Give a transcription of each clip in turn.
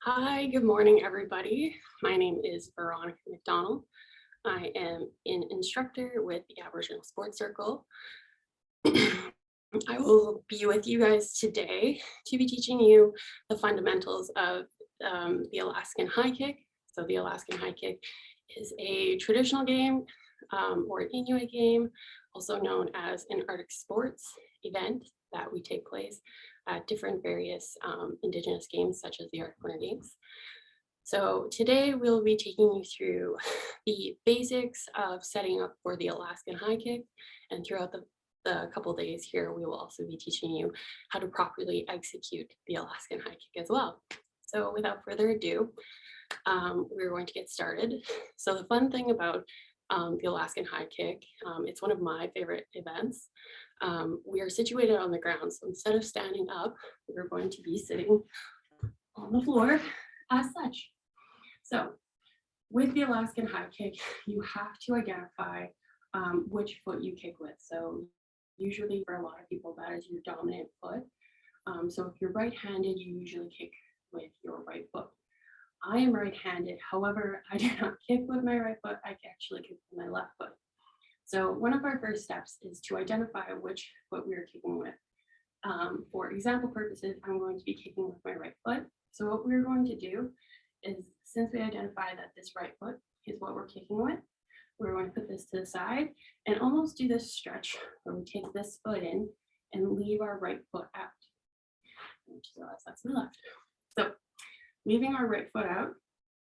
Hi, good morning, everybody. My name is Veronica McDonald. I am an instructor with the Aboriginal Sports Circle. I will be with you guys today to be teaching you the fundamentals of the Alaskan high kick. So the Alaskan high kick is a traditional game or an Inuit game, also known as an Arctic sports event that we take place at different various Indigenous games such as the Arctic Winter Games. So today we'll be taking you through the basics of setting up for the Alaskan high kick, and throughout the couple days here, we will also be teaching you how to properly execute the Alaskan high kick as well. So without further ado, we're going to get started. So the fun thing about the Alaskan high kick, it's one of my favorite events. We are situated on the ground, so instead of standing up, we're going to be sitting on the floor as such. So with the Alaskan high kick, you have to identify which foot you kick with. So usually for a lot of people, that is your dominant foot. So if you're right-handed, you usually kick with your right foot. I am right-handed. However, I do not kick with my right foot. I actually kick with my left foot. So one of our first steps is to identify which foot we are kicking with. For example purposes, I'm going to be kicking with my right foot. So what we're going to do is, since we identify that this right foot is what we're kicking with, we're going to put this to the side and almost do this stretch where we take this foot in and leave our right foot out. I just realized that's my left. So leaving our right foot out,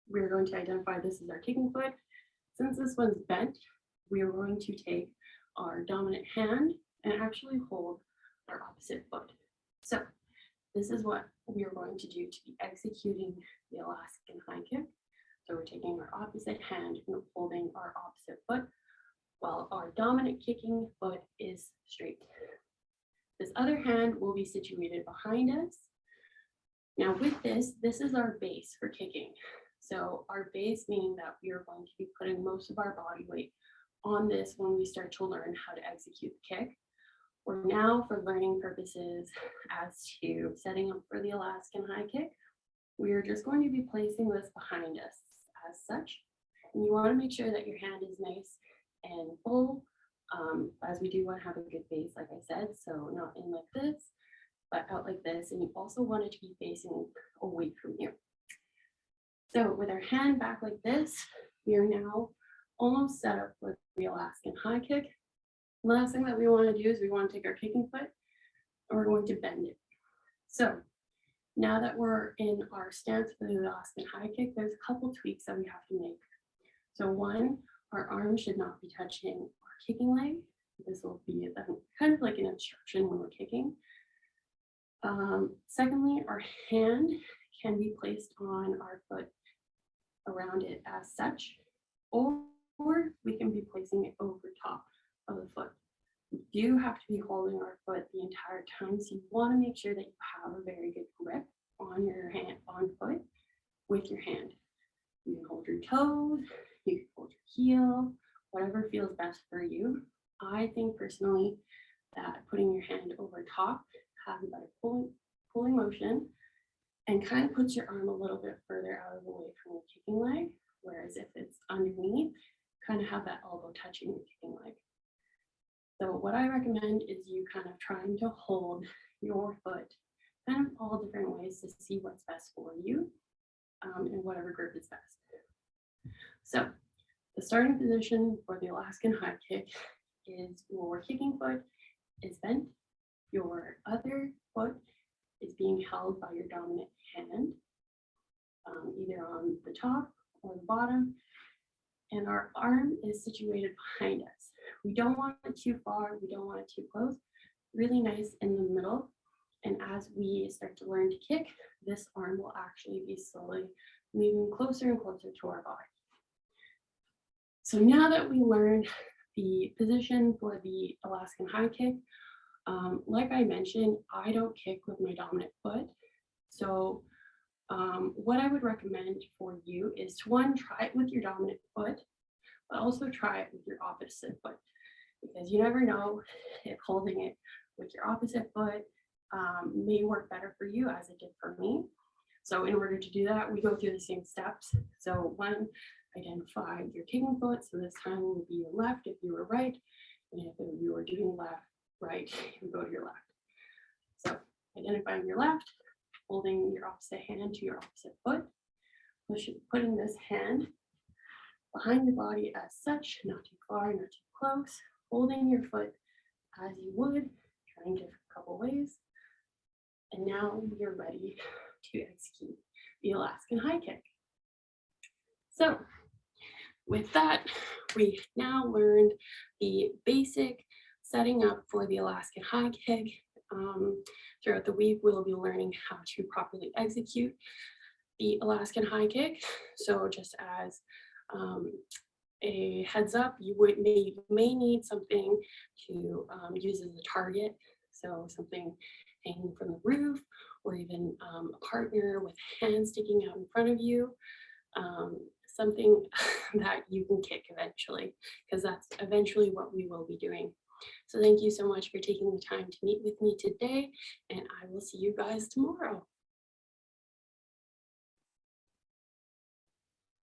we're going to identify this as our kicking foot. Since this one's bent, we are going to take our dominant hand and actually hold our opposite foot. So this is what we are going to do to be executing the Alaskan high kick. So we're taking our opposite hand and holding our opposite foot while our dominant kicking foot is straight. This other hand will be situated behind us. Now with this is our base for kicking. So our base meaning that we are going to be putting most of our body weight on this when we start to learn how to execute the kick. Or now for learning purposes as to setting up for the Alaskan high kick, we are just going to be placing this behind us as such. And you want to make sure that your hand is nice and full, as we do want to have a good base, like I said, so not in like this, but out like this. And you also want it to be facing away from you. So with our hand back like this, we are now almost set up for the Alaskan high kick. The last thing that we want to do is we want to take our kicking foot and we're going to bend it. So now that we're in our stance for the Alaskan high kick, there's a couple tweaks that we have to make. So one, our arm should not be touching our kicking leg. This will be kind of like an instruction when we're kicking. Secondly, our hand can be placed on our foot around it as such, or we can be placing it over top of the foot. We do have to be holding our foot the entire time, so you want to make sure that you have a very good grip on your hand, on foot, with your hand. You can hold your toes, you can hold your heel, whatever feels best for you. I think personally that putting your hand over top has a better pulling motion and kind of puts your arm a little bit further out of the way from your kicking leg, whereas if it's underneath, kind of have that elbow touching your kicking leg. So what I recommend is you kind of trying to hold your foot kind of all different ways to see what's best for you and whatever grip is best. So the starting position for the Alaskan high kick is your kicking foot is bent, your other foot is being held by your dominant hand, either on the top or the bottom, and our arm is situated behind us. We don't want it too far, we don't want it too close, really nice in the middle. And as we start to learn to kick, this arm will actually be slowly moving closer and closer to our body. So now that we learned the position for the Alaskan high kick, like I mentioned, I don't kick with my dominant foot. So what I would recommend for you is to one, try it with your dominant foot, but also try it with your opposite foot, because you never know if holding it with your opposite foot may work better for you as it did for me. So in order to do that, we go through the same steps. So one, identify your kicking foot. So this time will be your left if you were right. And if you were doing left, right, you go to your left. So identifying your left, holding your opposite hand to your opposite foot, putting this hand behind your body as such, not too far, not too close, holding your foot as you would, trying different couple ways. And now you're ready to execute the Alaskan high kick. So with that, we now learned the basic setting up for the Alaskan high kick. Throughout the week, we'll be learning how to properly execute the Alaskan high kick. So just as a heads up, you may need something to use as a target. So something hanging from the roof, or even a partner with hands sticking out in front of you. Something that you can kick eventually, because that's eventually what we will be doing. So thank you so much for taking the time to meet with me today, and I will see you guys tomorrow.